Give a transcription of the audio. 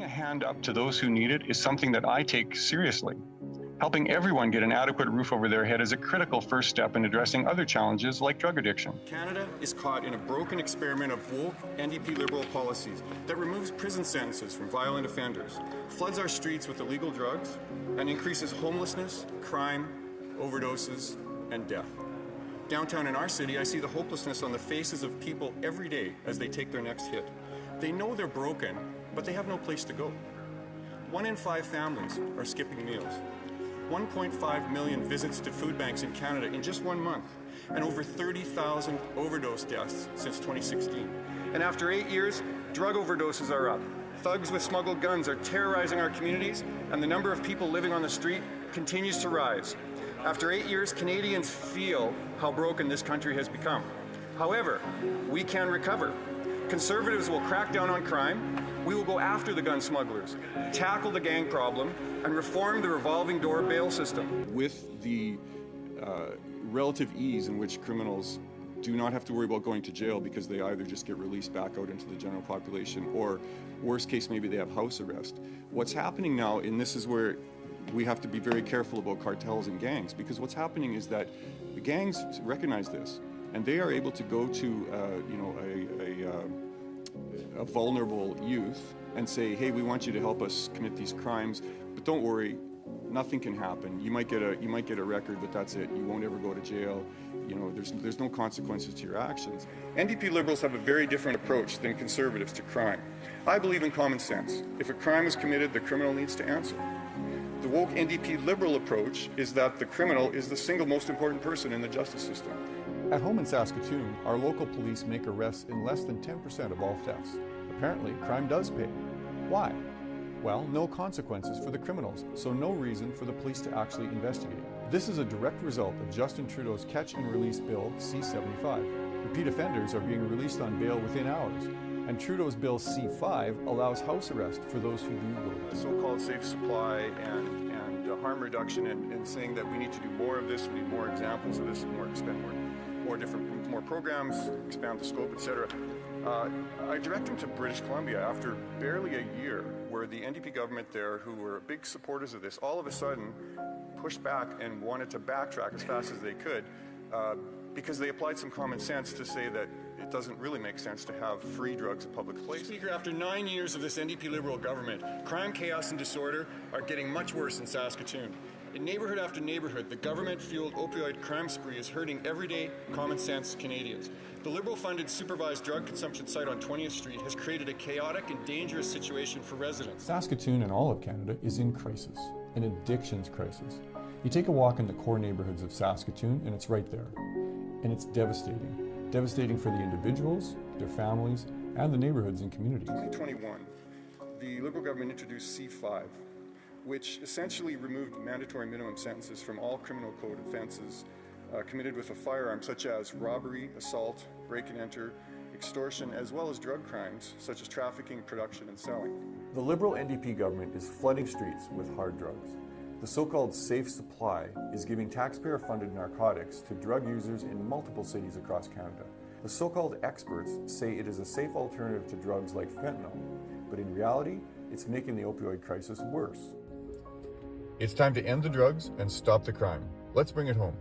a hand up to those who need it is something that I take seriously. Helping everyone get an adequate roof over their head is a critical first step in addressing other challenges like drug addiction. Canada is caught in a broken experiment of woke NDP Liberal policies that removes prison sentences from violent offenders, floods our streets with illegal drugs, and increases homelessness, crime, overdoses, and death. Downtown in our city, I see the hopelessness on the faces of people every day as they take their next hit. They know they're broken, but they have no place to go. 1 in 5 families are skipping meals. 1.5 million visits to food banks in Canada in just 1 month, and over 30,000 overdose deaths since 2016. And after 8 years, drug overdoses are up. Thugs with smuggled guns are terrorizing our communities, and the number of people living on the street continues to rise. After 8 years, Canadians feel how broken this country has become. However, we can recover. Conservatives will crack down on crime. We will go after the gun smugglers, tackle the gang problem, and reform the revolving door bail system. With the relative ease in which criminals do not have to worry about going to jail because they either just get released back out into the general population, or worst case, maybe they have house arrest. What's happening now, and this is where we have to be very careful about cartels and gangs, because what's happening is that the gangs recognize this, and they are able to go to a vulnerable youth and say, hey, we want you to help us commit these crimes, but don't worry, nothing can happen. You might get a record, but that's it. You won't ever go to jail. You know, there's no consequences to your actions. NDP Liberals have a very different approach than Conservatives to crime. I believe in common sense. If a crime is committed, the criminal needs to answer. The woke NDP Liberal approach is that the criminal is the single most important person in the justice system. At home in Saskatoon, our local police make arrests in less than 10% of all thefts. Apparently, crime does pay. Why? Well, no consequences for the criminals, so no reason for the police to actually investigate. This is a direct result of Justin Trudeau's Catch and Release Bill C-75. Repeat offenders are being released on bail within hours, and Trudeau's Bill C-5 allows house arrest for those who do go. The so-called safe supply and harm reduction, and saying that we need to do more of this, we need more examples of this, more programs, expand the scope, etc. I direct him to British Columbia after barely a year, where the NDP government there, who were big supporters of this, all of a sudden pushed back and wanted to backtrack as fast as they could, because they applied some common sense to say that it doesn't really make sense to have free drugs in public places. Speaker, after 9 years of this NDP Liberal government, crime, chaos, and disorder are getting much worse in Saskatoon. In neighborhood after neighborhood, the government-fueled opioid crime spree is hurting everyday, common-sense Canadians. The Liberal-funded supervised drug consumption site on 20th Street has created a chaotic and dangerous situation for residents. Saskatoon and all of Canada is in crisis, an addictions crisis. You take a walk in the core neighborhoods of Saskatoon and it's right there. And it's devastating. Devastating for the individuals, their families, and the neighborhoods and communities. In 2021, the Liberal government introduced C-5, which essentially removed mandatory minimum sentences from all criminal code offenses committed with a firearm, such as robbery, assault, break and enter, extortion, as well as drug crimes, such as trafficking, production, and selling. The Liberal NDP government is flooding streets with hard drugs. The so-called safe supply is giving taxpayer-funded narcotics to drug users in multiple cities across Canada. The so-called experts say it is a safe alternative to drugs like fentanyl, but in reality, it's making the opioid crisis worse. It's time to end the drugs and stop the crime. Let's bring it home.